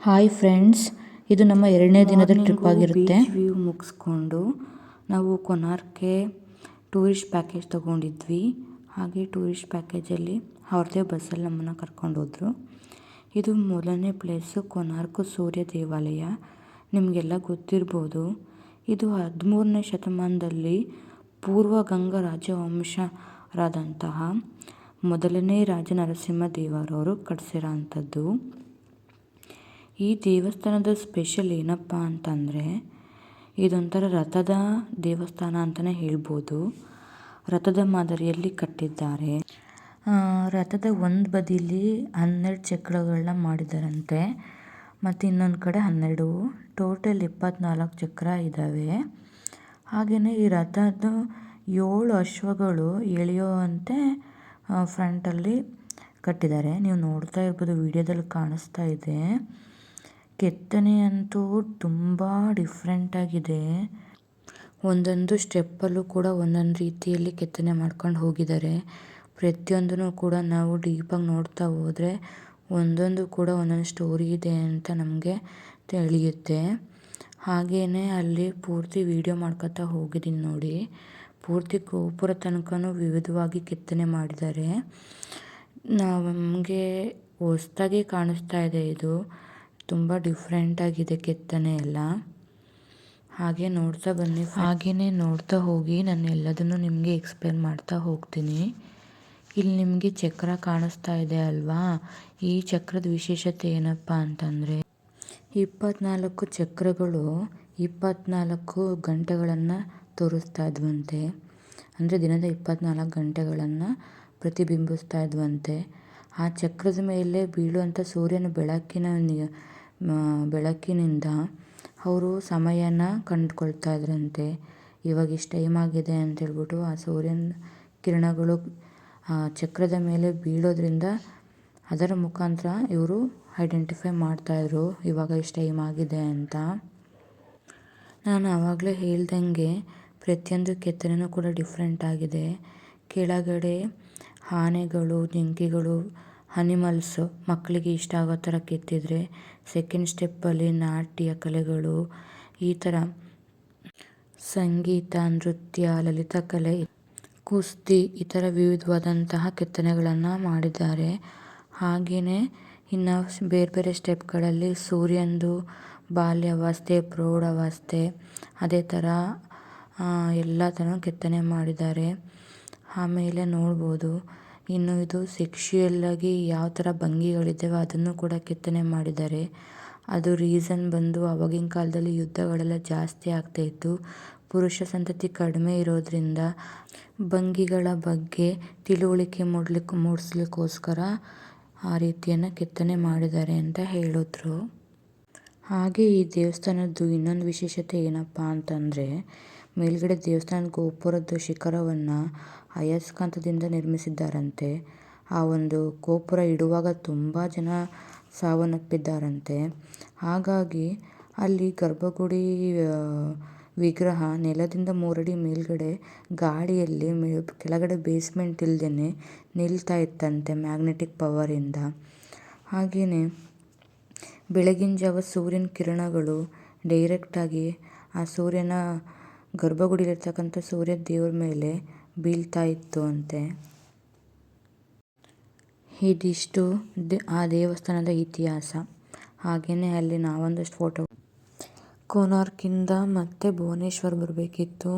Hi friends, ಇದು ನಮ್ಮ 2ನೇ ದಿನದ ಟ್ರಿಪ್ ಆಗಿರುತ್ತೆ. ಬೀಚ್ ವ್ಯೂ ಮುಗಿಸ್ಕೊಂಡು ನಾವು ಕೊನಾರ್ಕ್ಗೆ ಟೂರಿಸ್ಟ್ ಪ್ಯಾಕೇಜ್ ತೊಗೊಂಡಿದ್ವಿ. ಹಾಗೆ ಟೂರಿಸ್ಟ್ ಪ್ಯಾಕೇಜಲ್ಲಿ ಅವ್ರದ್ದೇ ಬಸ್ಸಲ್ಲಿ ನಮ್ಮನ್ನು ಕರ್ಕೊಂಡೋದ್ರು. ಇದು ಮೊದಲನೇ ಪ್ಲೇಸು ಕೊನಾರ್ಕ್ ಸೂರ್ಯ ದೇವಾಲಯ. ನಿಮಗೆಲ್ಲ ಗೊತ್ತಿರ್ಬೋದು, ಇದು 13ನೇ ಶತಮಾನದಲ್ಲಿ ಪೂರ್ವ ಗಂಗಾ ರಾಜವಂಶರಾದಂತಹ ಮೊದಲನೇ ರಾಜ ನರಸಿಂಹ ದೇವರವರು ಕಟ್ಟಿಸಿರೋ ಅಂಥದ್ದು. ಈ ದೇವಸ್ಥಾನದ ಸ್ಪೆಷಲ್ ಏನಪ್ಪ ಅಂತಂದರೆ, ಇದೊಂಥರ ರಥದ ದೇವಸ್ಥಾನ ಅಂತಲೇ ಹೇಳ್ಬೋದು. ರಥದ ಮಾದರಿಯಲ್ಲಿ ಕಟ್ಟಿದ್ದಾರೆ. ರಥದ ಒಂದು ಬದಿಲಿ 12 ಚಕ್ರಗಳನ್ನ ಮಾಡಿದಾರಂತೆ, ಮತ್ತು ಇನ್ನೊಂದು ಕಡೆ 12, ಟೋಟಲ್ 24 ಚಕ್ರ ಇದ್ದಾವೆ. ಹಾಗೆಯೇ ಈ ರಥದ 7 ಅಶ್ವಗಳು ಎಳೆಯುವಂತೆ ಫ್ರಂಟಲ್ಲಿ ಕಟ್ಟಿದ್ದಾರೆ. ನೀವು ನೋಡ್ತಾ ಇರ್ಬೋದು, ವಿಡಿಯೋದಲ್ಲಿ ಕಾಣಿಸ್ತಾ ಇದೆ. ಕೆತ್ತನೆ ಅಂತೂ ತುಂಬ ಡಿಫ್ರೆಂಟಾಗಿದೆ. ಒಂದೊಂದು ಸ್ಟೆಪ್ಪಲ್ಲೂ ಕೂಡ ಒಂದೊಂದು ರೀತಿಯಲ್ಲಿ ಕೆತ್ತನೆ ಮಾಡ್ಕೊಂಡು ಹೋಗಿದ್ದಾರೆ. ಪ್ರತಿಯೊಂದನ್ನು ಕೂಡ ನಾವು ಡೀಪಾಗಿ ನೋಡ್ತಾ ಹೋದರೆ ಒಂದೊಂದು ಕೂಡ ಒಂದೊಂದು ಸ್ಟೋರಿ ಇದೆ ಅಂತ ನಮಗೆ ತಿಳಿಯುತ್ತೆ. ಹಾಗೆಯೇ ಅಲ್ಲಿ ಪೂರ್ತಿ ವಿಡಿಯೋ ಮಾಡ್ಕೊತಾ ಹೋಗಿದ್ದೀನಿ ನೋಡಿ. ಪೂರ್ತಿ ಗೋಪುರ ತನಕನೂ ವಿವಿಧವಾಗಿ ಕೆತ್ತನೆ ಮಾಡಿದ್ದಾರೆ. ನಮಗೆ ಹೊಸ್ದಾಗಿ ಕಾಣಿಸ್ತಾ ಇದೆ. ಇದು ತುಂಬ ಡಿಫ್ರೆಂಟಾಗಿದೆ ಕೆತ್ತನೆ ಎಲ್ಲ. ಹಾಗೆ ನೋಡ್ತಾ ಬನ್ನಿ. ಹಾಗೆಯೇ ನೋಡ್ತಾ ಹೋಗಿ ನಾನು ಎಲ್ಲದನ್ನು ನಿಮಗೆ ಎಕ್ಸ್ಪ್ಲೇನ್ ಮಾಡ್ತಾ ಹೋಗ್ತೀನಿ. ಇಲ್ಲಿ ನಿಮಗೆ ಚಕ್ರ ಕಾಣಿಸ್ತಾ ಇದೆ ಅಲ್ವಾ? ಈ ಚಕ್ರದ ವಿಶೇಷತೆ ಏನಪ್ಪ ಅಂತಂದರೆ, 24 ಚಕ್ರಗಳು 24 ಗಂಟೆಗಳನ್ನು ತೋರಿಸ್ತಾ ಇದ್ವಂತೆ. ಅಂದರೆ ದಿನದ 24 ಗಂಟೆಗಳನ್ನು ಪ್ರತಿಬಿಂಬಿಸ್ತಾ ಇದ್ವಂತೆ. ಆ ಚಕ್ರದ ಮೇಲೆ ಬೀಳುವಂಥ ಸೂರ್ಯನ ಬೆಳಕಿನಿಂದ ಅವರು ಸಮಯನ ಕಂಡುಕೊಳ್ತಾ ಇದ್ರಂತೆ. ಇವಾಗ ಇಷ್ಟು ಟೈಮ್ ಆಗಿದೆ ಅಂತೇಳ್ಬಿಟ್ಟು ಆ ಸೂರ್ಯನ ಕಿರಣಗಳು ಆ ಚಕ್ರದ ಮೇಲೆ ಬೀಳೋದ್ರಿಂದ ಅದರ ಮುಖಾಂತರ ಇವರು ಐಡೆಂಟಿಫೈ ಮಾಡ್ತಾಯಿದ್ರು ಇವಾಗ ಇಷ್ಟು ಟೈಮ್ ಆಗಿದೆ ಅಂತ. ನಾನು ಆವಾಗಲೇ ಹೇಳ್ದಂಗೆ ಪ್ರತಿಯೊಂದು ಕೆತ್ತನೆಯೂ ಕೂಡ ಡಿಫ್ರೆಂಟ್ ಆಗಿದೆ. ಕೆಳಗಡೆ ಆನೆಗಳು, ಜಿಂಕೆಗಳು, ಅನಿಮಲ್ಸು ಮಕ್ಕಳಿಗೆ ಇಷ್ಟ ಆಗೋ ಥರ ಕೆತ್ತಿದ್ರೆ, ಸೆಕೆಂಡ್ ಸ್ಟೆಪ್ಪಲ್ಲಿ ನಾಟ್ಯ ಕಲೆಗಳು, ಈ ಥರ ಸಂಗೀತ, ನೃತ್ಯ, ಲಲಿತ ಕಲೆ, ಕುಸ್ತಿ, ಈ ಥರ ವಿವಿಧವಾದಂತಹ ಕೆತ್ತನೆಗಳನ್ನು ಮಾಡಿದ್ದಾರೆ. ಹಾಗೆಯೇ ಇನ್ನು ಬೇರೆ ಬೇರೆ ಸ್ಟೆಪ್ಗಳಲ್ಲಿ ಸೂರ್ಯನದು ಬಾಲ್ಯಾವಸ್ಥೆ, ಪ್ರೌಢಾವಸ್ಥೆ, ಅದೇ ಥರ ಎಲ್ಲ ಥರ ಕೆತ್ತನೆ ಮಾಡಿದ್ದಾರೆ. ಆಮೇಲೆ ನೋಡ್ಬೋದು, ಇನ್ನು ಇದು ಸೆಕ್ಷುಯಲ್ಲಾಗಿ ಯಾವ ಥರ ಭಂಗಿಗಳಿದ್ದಾವೆ ಅದನ್ನು ಕೂಡ ಕೆತ್ತನೆ ಮಾಡಿದ್ದಾರೆ. ಅದು ರೀಸನ್ ಬಂದು ಆವಾಗಿನ ಕಾಲದಲ್ಲಿ ಯುದ್ಧಗಳೆಲ್ಲ ಜಾಸ್ತಿ ಆಗ್ತಾಯಿತ್ತು. ಪುರುಷ ಸಂತತಿ ಕಡಿಮೆ ಇರೋದ್ರಿಂದ ಭಂಗಿಗಳ ಬಗ್ಗೆ ತಿಳುವಳಿಕೆ ಮೂಡಿಸ್ಲಿಕ್ಕೋಸ್ಕರ ಆ ರೀತಿಯನ್ನು ಕೆತ್ತನೆ ಮಾಡಿದ್ದಾರೆ ಅಂತ ಹೇಳಿದ್ರು. ಹಾಗೆ ಈ ದೇವಸ್ಥಾನದ್ದು ಇನ್ನೊಂದು ವಿಶೇಷತೆ ಏನಪ್ಪ ಅಂತಂದರೆ, ಮೇಲ್ಗಡೆ ದೇವಸ್ಥಾನದ ಗೋಪುರದ ಶಿಖರವನ್ನು ಅಯಸ್ಕಾಂತದಿಂದ ನಿರ್ಮಿಸಿದ್ದಾರಂತೆ. ಆ ಒಂದು ಗೋಪುರ ಇಡುವಾಗ ತುಂಬ ಜನ ಸಾವನ್ನಪ್ಪಿದ್ದಾರಂತೆ. ಹಾಗಾಗಿ ಅಲ್ಲಿ ಗರ್ಭಗುಡಿ ವಿಗ್ರಹ ನೆಲದಿಂದ 3 ಅಡಿ ಮೇಲ್ಗಡೆ ಗಾಳಿಯಲ್ಲಿ ಕೆಳಗಡೆ ಬೇಸ್ಮೆಂಟ್ ಇಲ್ಲದೇ ನಿಲ್ತಾ ಇತ್ತಂತೆ ಮ್ಯಾಗ್ನೆಟಿಕ್ ಪವರಿಂದ. ಹಾಗೆಯೇ ಬೆಳಗಿನ ಜಾವ ಸೂರ್ಯನ ಕಿರಣಗಳು ಡೈರೆಕ್ಟಾಗಿ ಆ ಸೂರ್ಯನ ಗರ್ಭಗುಡಿಲಿರ್ತಕ್ಕಂಥ ಸೂರ್ಯ ದೇವ್ರ ಮೇಲೆ ಬೀಳ್ತಾ ಇತ್ತು ಅಂತೆ. ಇದಿಷ್ಟು ಆ ದೇವಸ್ಥಾನದ ಇತಿಹಾಸ. ಹಾಗೆಯೇ ಅಲ್ಲಿ ನಾವೊಂದಷ್ಟು ಫೋಟೋ. ಕೋನಾರ್ಕಿಂದ ಮತ್ತೆ ಭುವನೇಶ್ವರ ಬರಬೇಕಿತ್ತು.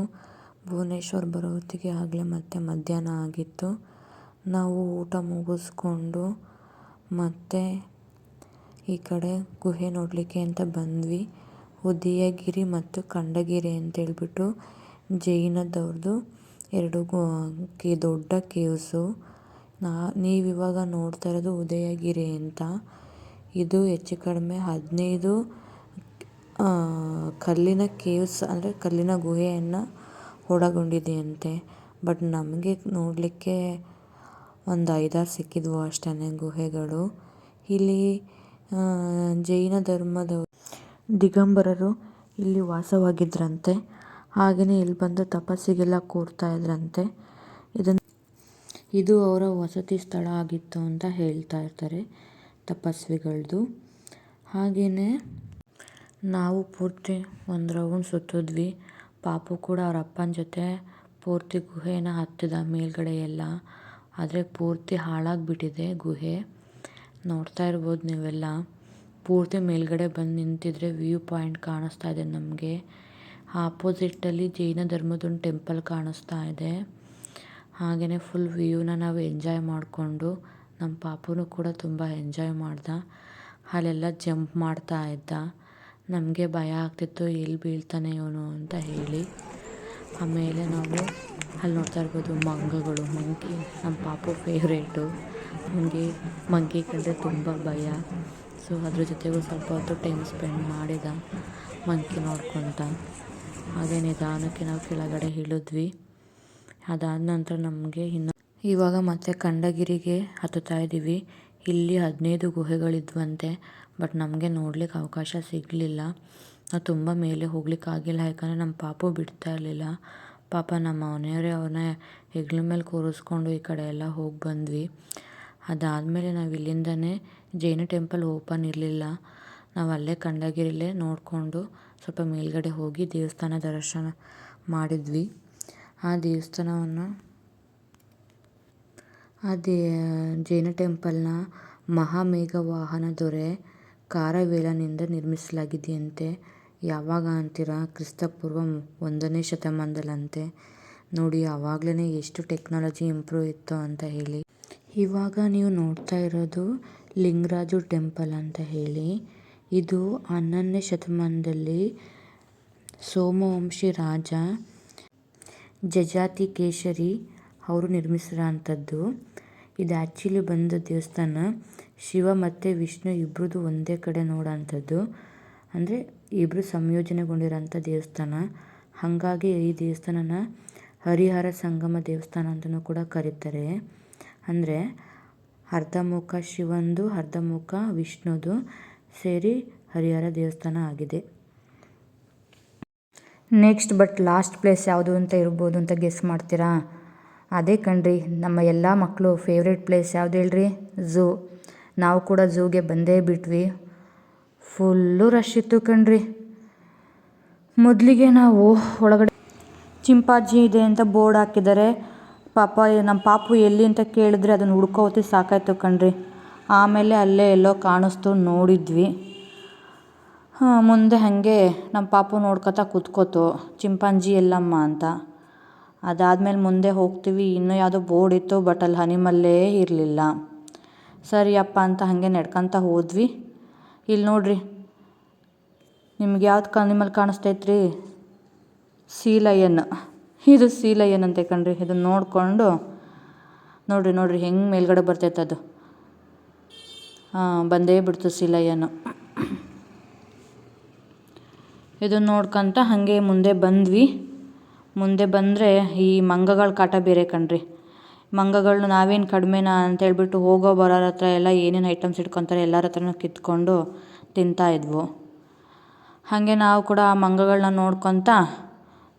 ಭುವನೇಶ್ವರ ಬರೋ ಹೊತ್ತಿಗೆ ಆಗಲೇ ಮತ್ತೆ ಮಧ್ಯಾಹ್ನ ಆಗಿತ್ತು. ನಾವು ಊಟ ಮುಗಿಸ್ಕೊಂಡು ಮತ್ತೆ ಈ ಕಡೆ ಗುಹೆ ನೋಡಲಿಕ್ಕೆ ಅಂತ ಬಂದ್ವಿ. ಉದಯಗಿರಿ ಮತ್ತು ಖಂಡಗಿರಿ ಅಂತೇಳ್ಬಿಟ್ಟು ಜೈನದವ್ರದ್ದು 2 ದೊಡ್ಡ ಕೇವ್ಸು. ನೀವಿವಾಗ ನೋಡ್ತಾ ಇರೋದು ಉದಯಗಿರಿ ಅಂತ. ಇದು ಹೆಚ್ಚು ಕಡಿಮೆ 15 ಕಲ್ಲಿನ ಕೇವ್ಸ್ ಅಂದರೆ ಕಲ್ಲಿನ ಗುಹೆಯನ್ನು ಒಳಗೊಂಡಿದೆಯಂತೆ. ಬಟ್ ನಮಗೆ ನೋಡಲಿಕ್ಕೆ ಒಂದು 5-6 ಸಿಕ್ಕಿದ್ವು ಅಷ್ಟೇ ಗುಹೆಗಳು. ಇಲ್ಲಿ ಜೈನ ಧರ್ಮದ ದಿಗಂಬರರು ಇಲ್ಲಿ ವಾಸವಾಗಿದ್ದರಂತೆ. ಹಾಗೆಯೇ ಇಲ್ಲಿ ಬಂದು ತಪಸ್ಸಿಗೆಲ್ಲ ಕೂರ್ತಾ ಇದ್ರಂತೆ. ಇದು ಅವರ ವಸತಿ ಸ್ಥಳ ಆಗಿತ್ತು ಅಂತ ಹೇಳ್ತಾ ಇರ್ತಾರೆ ತಪಸ್ವಿಗಳದ್ದು. ಹಾಗೆಯೇ ನಾವು ಪೂರ್ತಿ ಒಂದು ರೌಂಡ್ ಸುತ್ತಿದ್ವಿ. ಪಾಪು ಕೂಡ ಅವ್ರ ಅಪ್ಪನ ಜೊತೆ ಪೂರ್ತಿ ಗುಹೆನ ಹತ್ತಿದ ಮೇಲ್ಗಡೆ ಎಲ್ಲ. ಆದರೆ ಪೂರ್ತಿ ಹಾಳಾಗಿಬಿಟ್ಟಿದೆ ಗುಹೆ. ನೋಡ್ತಾ ಇರ್ಬೋದು ನೀವೆಲ್ಲ. ಪೂರ್ತಿ ಮೇಲ್ಗಡೆ ಬಂದು ನಿಂತಿದ್ರೆ ವ್ಯೂ ಪಾಯಿಂಟ್ ಕಾಣಿಸ್ತಾ ಇದೆ ನಮಗೆ. ಆಪೋಸಿಟ್ಟಲ್ಲಿ ಜೈನ ಧರ್ಮದೊಂದು ಟೆಂಪಲ್ ಕಾಣಿಸ್ತಾ ಇದೆ. ಹಾಗೆಯೇ ಫುಲ್ ವ್ಯೂನ ನಾವು ಎಂಜಾಯ್ ಮಾಡಿಕೊಂಡು ನಮ್ಮ ಪಾಪುನೂ ಕೂಡ ತುಂಬ ಎಂಜಾಯ್ ಮಾಡ್ದ. ಅಲ್ಲೆಲ್ಲ ಜಂಪ್ ಮಾಡ್ತಾ ಇದ್ದ. ನಮಗೆ ಭಯ ಆಗ್ತಿತ್ತು ಎಲ್ಲಿ ಬೀಳ್ತಾನೆ ಇವನು ಅಂತ ಹೇಳಿ. ಆಮೇಲೆ ನಾವು ಅಲ್ಲಿ ನೋಡ್ತಾ ಇರ್ಬೋದು ಮಂಗಗಳು. ಮಂಕಿ ನಮ್ಮ ಪಾಪು ಫೇವ್ರೇಟು. ಅವನಿಗೆ ಮಂಕಿ ಕಂಡ್ರೆ ತುಂಬ ಭಯ. ಸೊ ಅದ್ರ ಜೊತೆಗೂ ಸ್ವಲ್ಪ ಹೊತ್ತು ಟೈಮ್ ಸ್ಪೆಂಡ್ ಮಾಡಿದ ಮಂಕಿ ನೋಡ್ಕೊತ. ಹಾಗೆ ನಿಧಾನಕ್ಕೆ ನಾವು ಕೆಳಗಡೆ ಇಳಿದ್ವಿ. ಅದಾದ ನಂತರ ನಮಗೆ ಇವಾಗ ಮತ್ತೆ ಖಂಡಗಿರಿಗೆ ಹತ್ತುತ್ತಾ ಇದ್ದೀವಿ. ಇಲ್ಲಿ 15 ಗುಹೆಗಳಿದ್ವಂತೆ. ಬಟ್ ನಮಗೆ ನೋಡ್ಲಿಕ್ಕೆ ಅವಕಾಶ ಸಿಗಲಿಲ್ಲ. ನಾವು ತುಂಬ ಮೇಲೆ ಹೋಗ್ಲಿಕ್ಕಾಗಿಲ್ಲ. ಯಾಕಂದರೆ ನಮ್ಮ ಪಾಪು ಬಿಡ್ತಾ ಇರಲಿಲ್ಲ. ಪಾಪ ನಮ್ಮ ಮನೆಯವರೇ ಅವನ್ನ ಹೆಗ್ಲ ಮೇಲೆ ಕೂರಿಸ್ಕೊಂಡು ಈ ಕಡೆ ಎಲ್ಲ ಹೋಗಿ ಬಂದ್ವಿ. ಅದಾದಮೇಲೆ ನಾವು ಇಲ್ಲಿಂದನೇ ಜೈನ ಟೆಂಪಲ್ ಓಪನ್ ಇರಲಿಲ್ಲ. ನಾವು ಅಲ್ಲೇ ಖಂಡಗಿರಿಲೇ ನೋಡಿಕೊಂಡು ಸ್ವಲ್ಪ ಮೇಲ್ಗಡೆ ಹೋಗಿ ದೇವಸ್ಥಾನ ದರ್ಶನ ಮಾಡಿದ್ವಿ. ಆ ದೇವಸ್ಥಾನವನ್ನು ಜೈನ ಟೆಂಪಲ್ನ ಮಹಾಮೇಘವಾಹನ ದೊರೆ ಖಾರವೇಲನಿಂದ ನಿರ್ಮಿಸಲಾಗಿದೆಯಂತೆ. ಯಾವಾಗ ಅಂತೀರಾ? ಕ್ರಿಸ್ತಪೂರ್ವ 1ನೇ ಶತಮಾನದಲ್ಲಂತೆ. ನೋಡಿ ಆವಾಗಲೇ ಎಷ್ಟು ಟೆಕ್ನಾಲಜಿ ಇಂಪ್ರೂವ್ ಇತ್ತು ಅಂತ ಹೇಳಿ. ಇವಾಗ ನೀವು ನೋಡ್ತಾ ಇರೋದು ಲಿಂಗರಾಜು ಟೆಂಪಲ್ ಅಂತ ಹೇಳಿ. ಇದು 11ನೇ ಶತಮಾನದಲ್ಲಿ ಸೋಮವಂಶಿ ರಾಜ ಜಜಾತಿ ಕೇಶರಿ ಅವರು ನಿರ್ಮಿಸಿರೋಂಥದ್ದು. ಇದು ಆ್ಯಕ್ಚುಲಿ ಬಂದ ದೇವಸ್ಥಾನ ಶಿವ ಮತ್ತು ವಿಷ್ಣು ಇಬ್ಬರದು ಒಂದೇ ಕಡೆ ನೋಡೋಂಥದ್ದು. ಅಂದರೆ ಇಬ್ಬರು ಸಂಯೋಜನೆಗೊಂಡಿರೋಂಥ ದೇವಸ್ಥಾನ. ಹಾಗಾಗಿ ಈ ದೇವಸ್ಥಾನನ ಹರಿಹರ ಸಂಗಮ ದೇವಸ್ಥಾನ ಅಂತಲೂ ಕೂಡ ಕರೀತಾರೆ. ಅಂದರೆ ಅರ್ಧಮುಖ ಶಿವಂದು ಅರ್ಧಮುಖ ವಿಷ್ಣುದು ಸೇರಿ ಹರಿಹರ ದೇವಸ್ಥಾನ ಆಗಿದೆ. ನೆಕ್ಸ್ಟ್ ಬಟ್ ಲಾಸ್ಟ್ ಪ್ಲೇಸ್ ಯಾವುದು ಅಂತ ಇರ್ಬೋದು ಅಂತ ಗೆಸ್ ಮಾಡ್ತೀರಾ? ಅದೇ ಕಣ್ರಿ ನಮ್ಮ ಎಲ್ಲ ಮಕ್ಕಳು ಫೇವ್ರೇಟ್ ಪ್ಲೇಸ್ ಯಾವುದು ಹೇಳ್ರಿ? ಝೂ. ನಾವು ಕೂಡ ಝೂಗೆ ಬಂದೇ ಬಿಟ್ವಿ. ಫುಲ್ಲು ರಶ್ ಇತ್ತು ಕಣ್ರಿ. ಮೊದಲಿಗೆ ನಾವು ಒಳಗಡೆ ಚಿಂಪಾಂಜಿ ಇದೆ ಅಂತ ಬೋರ್ಡ್ ಹಾಕಿದ್ದಾರೆ. ನಮ್ಮ ಪಾಪು ಎಲ್ಲಿ ಅಂತ ಕೇಳಿದ್ರೆ ಅದನ್ನು ಹುಡ್ಕೋತಿ ಸಾಕಾಯ್ತು ಕಣ್ರಿ. ಆಮೇಲೆ ಅಲ್ಲೇ ಎಲ್ಲೋ ಕಾಣಿಸ್ತು ನೋಡಿದ್ವಿ. ಮುಂದೆ ಹಾಗೆ ನಮ್ಮ ಪಾಪು ನೋಡ್ಕೊತಾ ಕೂತ್ಕೋತು ಚಿಂಪಾಂಜಿ ಎಲ್ಲಮ್ಮ ಅಂತ. ಅದಾದಮೇಲೆ ಮುಂದೆ ಹೋಗ್ತೀವಿ. ಇನ್ನೂ ಯಾವುದೋ ಬೋರ್ಡ್ ಇತ್ತು ಬಟ್ ಅಲ್ಲಿ ಅನಿಮಲ್ಲೇ ಇರಲಿಲ್ಲ. ಸರಿಯಪ್ಪ ಅಂತ ಹಾಗೆ ನಡ್ಕೊತ ಹೋದ್ವಿ. ಇಲ್ಲಿ ನೋಡ್ರಿ ನಿಮ್ಗೆ ಯಾವ್ದು ಅನಿಮಲ್ ಕಾಣಿಸ್ತೈತ್ರಿ? Sea lion. ಇದು ಸೀ ಲಯನ್ ಅಂತೆ ಕಣ್ರಿ. ಇದನ್ನು ನೋಡಿಕೊಂಡು ನೋಡ್ರಿ ಹೆಂಗೆ ಮೇಲ್ಗಡೆ ಬರ್ತೈತೆ ಅದು. ಬಂದೇ ಬಿಡ್ತು ಸೀ ಲಯನು. ಇದನ್ನು ನೋಡ್ಕೊಂತ ಹಾಗೆ ಮುಂದೆ ಬಂದ್ವಿ. ಮುಂದೆ ಬಂದರೆ ಈ ಮಂಗಗಳ ಕಾಟ ಬೇರೆ ಕಣ್ರಿ. ಮಂಗಗಳನ್ನ ನಾವೇನು ಕಡಿಮೆನಾ ಅಂತೇಳ್ಬಿಟ್ಟು ಹೋಗೋ ಬರೋರ ಹತ್ರ ಎಲ್ಲ ಏನೇನು ಐಟಮ್ಸ್ ಇಟ್ಕೊತಾರೆ ಎಲ್ಲರ ಹತ್ರನೂ ಕಿತ್ಕೊಂಡು ತಿಂತಾಯಿದ್ವು. ಹಾಗೆ ನಾವು ಕೂಡ ಆ ಮಂಗಗಳನ್ನ ನೋಡ್ಕೊತ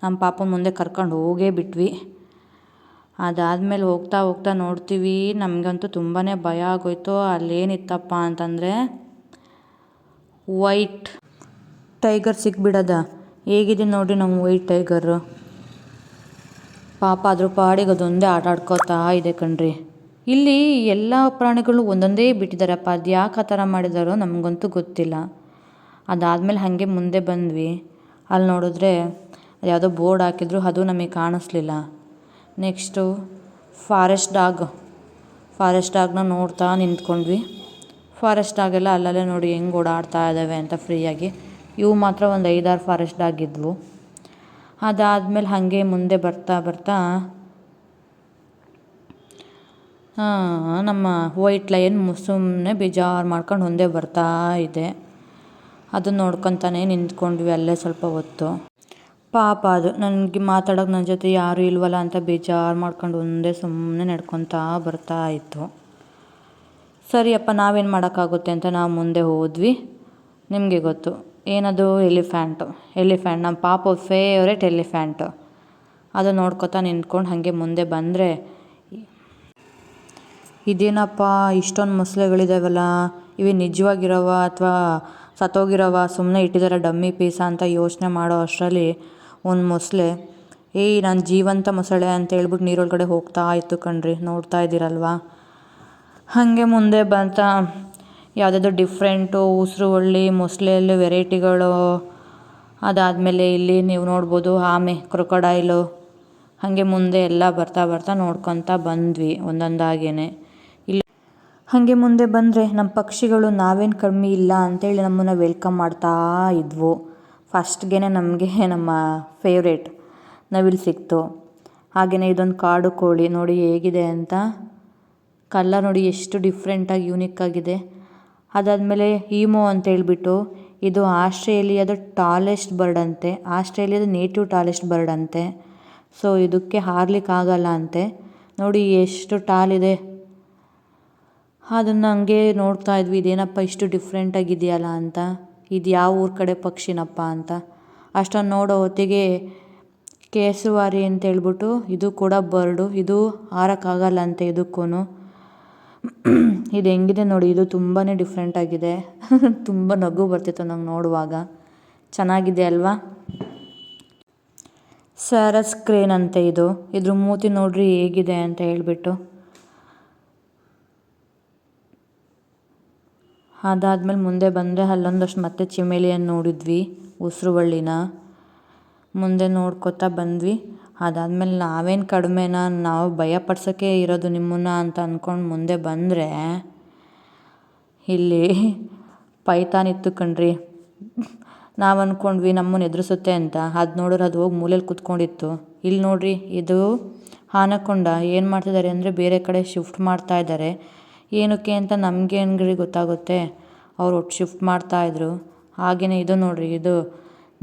ನಮ್ಮ ಪಾಪನ ಮುಂದೆ ಕರ್ಕೊಂಡು ಹೋಗೇ ಬಿಟ್ವಿ. ಅದಾದಮೇಲೆ ಹೋಗ್ತಾ ನೋಡ್ತೀವಿ. ನಮಗಂತೂ ತುಂಬಾ ಭಯ ಆಗೋಯ್ತು. ಅಲ್ಲೇನಿತ್ತಪ್ಪ ಅಂತಂದರೆ ವೈಟ್ ಟೈಗರ್ ಸಿಕ್ಬಿಡೋದ. ಹೇಗಿದೆ ನೋಡಿ ನಮ್ಮ ವೈಟ್ ಟೈಗರು. ಪಾಪ ಅದ್ರ ಪಾಡಿಗೆ ಅದೊಂದೇ ಆಟ ಆಡ್ಕೋತಾ ಇದೆ ಕಣ್ರಿ. ಇಲ್ಲಿ ಎಲ್ಲ ಪ್ರಾಣಿಗಳು ಒಂದೊಂದೇ ಬಿಟ್ಟಿದ್ದಾರಪ್ಪ. ಅದು ಯಾಕೆ ಆ ಥರ ಮಾಡಿದಾರೋ ನಮಗಂತೂ ಗೊತ್ತಿಲ್ಲ. ಅದಾದಮೇಲೆ ಹಾಗೆ ಮುಂದೆ ಬಂದ್ವಿ. ಅಲ್ಲಿ ನೋಡಿದ್ರೆ ಅದು ಯಾವುದೋ ಬೋರ್ಡ್ ಹಾಕಿದ್ರು, ಅದು ನಮಗೆ ಕಾಣಿಸ್ಲಿಲ್ಲ. ನೆಕ್ಸ್ಟು ಫಾರೆಸ್ಟ್ ಡಾಗ್ನ ನೋಡ್ತಾ ನಿಂತ್ಕೊಂಡ್ವಿ. ಫಾರೆಸ್ಟ್ ಡಾಗೆಲ್ಲ ಅಲ್ಲಲ್ಲೇ ನೋಡಿ ಹೆಂಗೆ ಓಡಾಡ್ತಾ ಇದ್ದಾವೆ ಅಂತ ಫ್ರೀಯಾಗಿ. ಇವು ಮಾತ್ರ ಒಂದು 5-6 ಫಾರೆಸ್ಟ್ ಡಾಗ್ ಇದ್ವು. ಅದಾದಮೇಲೆ ಹಾಗೆ ಮುಂದೆ ಬರ್ತಾ ನಮ್ಮ ವೈಟ್ ಲಯನ್ ಸುಮ್ಮನೆ ಬೇಜಾರು ಮಾಡ್ಕೊಂಡು ಒಂದೇ ಬರ್ತಾ ಇದೆ. ಅದನ್ನು ನೋಡ್ಕೊತಾನೆ ನಿಂತ್ಕೊಂಡ್ವಿ ಅಲ್ಲೇ ಸ್ವಲ್ಪ ಹೊತ್ತು. ಪಾಪ ಅದು ನನಗೆ ಮಾತಾಡೋಕೆ ನನ್ನ ಜೊತೆ ಯಾರೂ ಇಲ್ವಲ್ಲ ಅಂತ ಬೇಜಾರು ಮಾಡ್ಕೊಂಡು ಒಂದೇ ಸುಮ್ಮನೆ ನಡ್ಕೊತಾ ಬರ್ತಾ ಇತ್ತು. ಸರಿಯಪ್ಪ ನಾವೇನು ಮಾಡೋಕ್ಕಾಗುತ್ತೆ ಅಂತ ನಾವು ಮುಂದೆ ಹೋದ್ವಿ. ನಿಮಗೆ ಗೊತ್ತು ಏನದು? ಎಲಿಫ್ಯಾಂಟ್. ನಮ್ಮ ಪಾಪ ಫೇವ್ರೇಟ್ ಎಲಿಫ್ಯಾಂಟು. ಅದು ನೋಡ್ಕೊತಾ ನಿಂತ್ಕೊಂಡು ಹಾಗೆ ಮುಂದೆ ಬಂದರೆ ಇದೇನಪ್ಪ ಇಷ್ಟೊಂದು ಮೊಸಳೆಗಳಿದಾವಲ್ಲ, ಇವೆ ನಿಜವಾಗಿರೋವ ಅಥವಾ ಸತ್ತೋಗಿರೋವ ಸುಮ್ಮನೆ ಇಟ್ಟಿದ್ದಾರೆ ಡಮ್ಮಿ ಪೀಸ ಅಂತ ಯೋಚನೆ ಮಾಡೋ ಅಷ್ಟರಲ್ಲಿ ಒಂದು ಮೊಸಳೆ ನಾನು ಜೀವಂತ ಮೊಸಳೆ ಅಂತ ಹೇಳ್ಬಿಟ್ಟು ನೀರೊಳಗಡೆ ಹೋಗ್ತಾ ಇತ್ತು ಕಣ್ರಿ. ನೋಡ್ತಾ ಇದ್ದೀರಲ್ವಾ. ಹಾಗೆ ಮುಂದೆ ಬಂತ ಯಾವುದಾದ್ರು ಡಿಫ್ರೆಂಟು ಉಸಿರು ಒಳ್ಳಿ ಮೊಸಳೆಯಲ್ಲಿ ವೆರೈಟಿಗಳು. ಅದಾದಮೇಲೆ ಇಲ್ಲಿ ನೀವು ನೋಡ್ಬೋದು ಆಮೆ, ಕ್ರೊಕೊಡೈಲು. ಹಾಗೆ ಮುಂದೆ ಎಲ್ಲ ಬರ್ತಾ ಬರ್ತಾ ನೋಡ್ಕೊತಾ ಬಂದ್ವಿ ಒಂದೊಂದಾಗೇ. ಇಲ್ಲಿ ಹಾಗೆ ಮುಂದೆ ಬಂದರೆ ನಮ್ಮ ಪಕ್ಷಿಗಳು ನಾವೇನು ಕಮ್ಮಿ ಇಲ್ಲ ಅಂತೇಳಿ ನಮ್ಮನ್ನು ವೆಲ್ಕಮ್ ಮಾಡ್ತಾ ಇದ್ವು. ಫಸ್ಟ್ಗೆ ನಮಗೆ ನಮ್ಮ ಫೇವ್ರೇಟ್ ನವಿಲು ಸಿಕ್ತು. ಹಾಗೆಯೇ ಇದೊಂದು ಕಾಡು ಕೋಳಿ ನೋಡಿ ಹೇಗಿದೆ ಅಂತ. ಕಲರ್ ನೋಡಿ ಎಷ್ಟು ಡಿಫ್ರೆಂಟಾಗಿ ಯೂನಿಕ್ ಆಗಿದೆ. ಅದಾದಮೇಲೆ ಈಮೋ ಅಂತ ಹೇಳ್ಬಿಟ್ಟು ಇದು ಆಸ್ಟ್ರೇಲಿಯಾದ ಟಾಲೆಸ್ಟ್ ಬರ್ಡ್ ಅಂತೆ. ಆಸ್ಟ್ರೇಲಿಯಾದ ನೇಟಿವ್ ಟಾಲೆಸ್ಟ್ ಬರ್ಡ್ ಅಂತೆ. ಸೊ ಇದಕ್ಕೆ ಹಾರಲಿಕ್ಕಾಗಲ್ಲ ಅಂತೆ. ನೋಡಿ ಎಷ್ಟು ಟಾಲಿದೆ. ಅದನ್ನು ಹಂಗೆ ನೋಡ್ತಾ ಇದ್ವಿ, ಇದೇನಪ್ಪ ಇಷ್ಟು ಡಿಫ್ರೆಂಟಾಗಿದೆಯಲ್ಲ ಅಂತ. ಇದು ಯಾವ ಊರ ಕಡೆ ಪಕ್ಷಿನಪ್ಪ ಅಂತ. ಅಷ್ಟೊಂದು ನೋಡೋ ಹೊತ್ತಿಗೆ ಕೇಸುವಾರಿ ಅಂತ ಹೇಳ್ಬಿಟ್ಟು ಇದು ಕೂಡ ಬರ್ಡು. ಇದು ಹಾರಕ್ಕಾಗಲ್ಲ ಅಂತೆ ಇದಕ್ಕೂ. ಇದು ಹೆಂಗಿದೆ ನೋಡಿ, ಇದು ತುಂಬಾ ಡಿಫ್ರೆಂಟಾಗಿದೆ. ತುಂಬ ನಗು ಬರ್ತಿತ್ತು ನಂಗೆ ನೋಡುವಾಗ. ಚೆನ್ನಾಗಿದೆ ಅಲ್ವಾ. ಸ್ಯಾರಸ್ ಕ್ರೇನ್ ಅಂತೆ ಇದು. ಇದ್ರ ಮೂತಿ ನೋಡ್ರಿ ಹೇಗಿದೆ ಅಂತ ಹೇಳ್ಬಿಟ್ಟು. ಅದಾದಮೇಲೆ ಮುಂದೆ ಬಂದರೆ ಅಲ್ಲೊಂದಷ್ಟು ಮತ್ತೆ ಚಿಮೇಲಿಯನ್ನು ನೋಡಿದ್ವಿ, ಉಸಿರು ಬಳ್ಳಿನ. ಮುಂದೆ ನೋಡ್ಕೊತಾ ಬಂದ್ವಿ. ಅದಾದಮೇಲೆ ನಾವೇನು ಕಡಿಮೆನಾ, ನಾವು ಭಯ ಪಡ್ಸೋಕ್ಕೆ ಇರೋದು ನಿಮ್ಮನ್ನು ಅಂತ ಅಂದ್ಕೊಂಡು ಮುಂದೆ ಬಂದರೆ ಇಲ್ಲಿ ಪೈಥಾನ್ ಇತ್ತು ಕಣ್ರಿ. ನಾವು ಅಂದ್ಕೊಂಡ್ವಿ ನಮ್ಮನ್ನು ಎದುರಿಸುತ್ತೆ ಅಂತ. ಅದು ನೋಡಿದ್ರೆ ಅದು ಹೋಗಿ ಮೂಲೆಯಲ್ಲಿ ಕೂತ್ಕೊಂಡಿತ್ತು. ಇಲ್ಲಿ ನೋಡ್ರಿ, ಇದು ಆನಕೊಂಡ ಏನು ಮಾಡ್ತಿದ್ದಾರೆ ಅಂದರೆ ಬೇರೆ ಕಡೆ ಶಿಫ್ಟ್ ಮಾಡ್ತಾ ಇದ್ದಾರೆ. ಏನಕ್ಕೆ ಅಂತ ನಮಗೆ ಹೆಂಗ್ರಿ ಗೊತ್ತಾಗುತ್ತೆ. ಅವ್ರು ಒಟ್ಟು ಶಿಫ್ಟ್ ಮಾಡ್ತಾಯಿದ್ರು. ಹಾಗೆಯೇ ಇದು ನೋಡ್ರಿ, ಇದು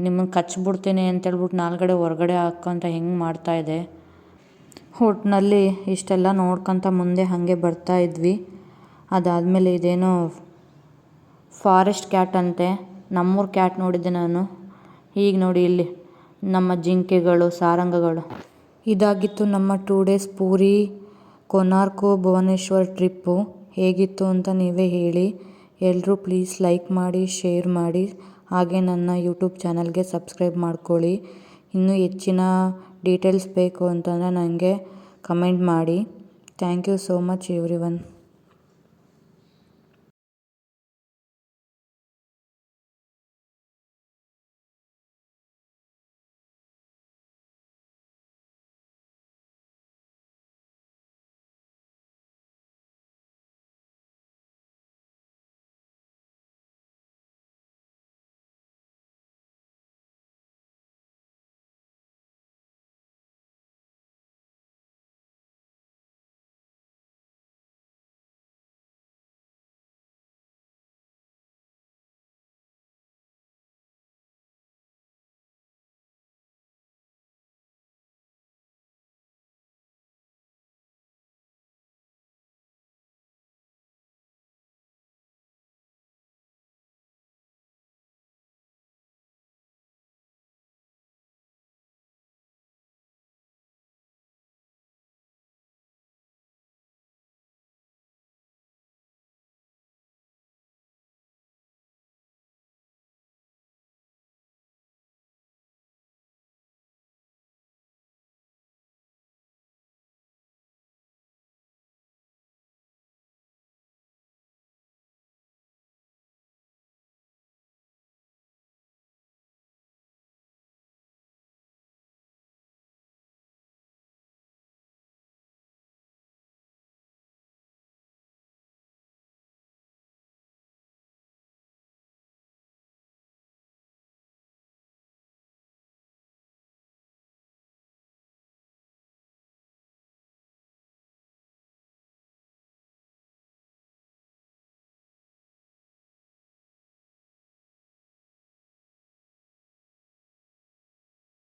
ನಿಮ್ಮನ್ನು ಕಚ್ಚಿಬಿಡ್ತೀನಿ ಅಂತೇಳ್ಬಿಟ್ಟು ನಾಲ್ಗಡೆ ಹೊರಗಡೆ ಹಾಕ್ಕೊಂತ ಹೆಂಗೆ ಮಾಡ್ತಾಯಿದೆ. ಒಟ್ಟಿನಲ್ಲಿ ಇಷ್ಟೆಲ್ಲ ನೋಡ್ಕೊತ ಮುಂದೆ ಹಾಗೆ ಬರ್ತಾ ಇದ್ವಿ. ಅದಾದಮೇಲೆ ಇದೇನೋ ಫಾರೆಸ್ಟ್ ಕ್ಯಾಟ್ ಅಂತೆ. ನಮ್ಮೂರ ಕ್ಯಾಟ್ ನೋಡಿದ್ದೆ ನಾನು. ಈಗ ನೋಡಿ ಇಲ್ಲಿ ನಮ್ಮ ಜಿಂಕೆಗಳು, ಸಾರಂಗಗಳು. ಇದಾಗಿತ್ತು ನಮ್ಮ 2 days ಪೂರಿ ಕೊನಾರ್ಕು ಭುವನೇಶ್ವರ್ ಟ್ರಿಪ್ಪು. ಹೇಗಿತ್ತು ಅಂತ ನೀವೇ ಹೇಳಿ. ಎಲ್ಲರೂ ಪ್ಲೀಸ್ ಲೈಕ್ ಮಾಡಿ, ಶೇರ್ ಮಾಡಿ. ಹಾಗೆ ನನ್ನ ಯೂಟ್ಯೂಬ್ ಚಾನಲ್ಗೆ ಸಬ್ಸ್ಕ್ರೈಬ್ ಮಾಡ್ಕೊಳ್ಳಿ. ಇನ್ನೂ ಹೆಚ್ಚಿನ ಡೀಟೇಲ್ಸ್ ಬೇಕು ಅಂತಂದರೆ ನನಗೆ ಕಮೆಂಟ್ ಮಾಡಿ. Thank you so much everyone.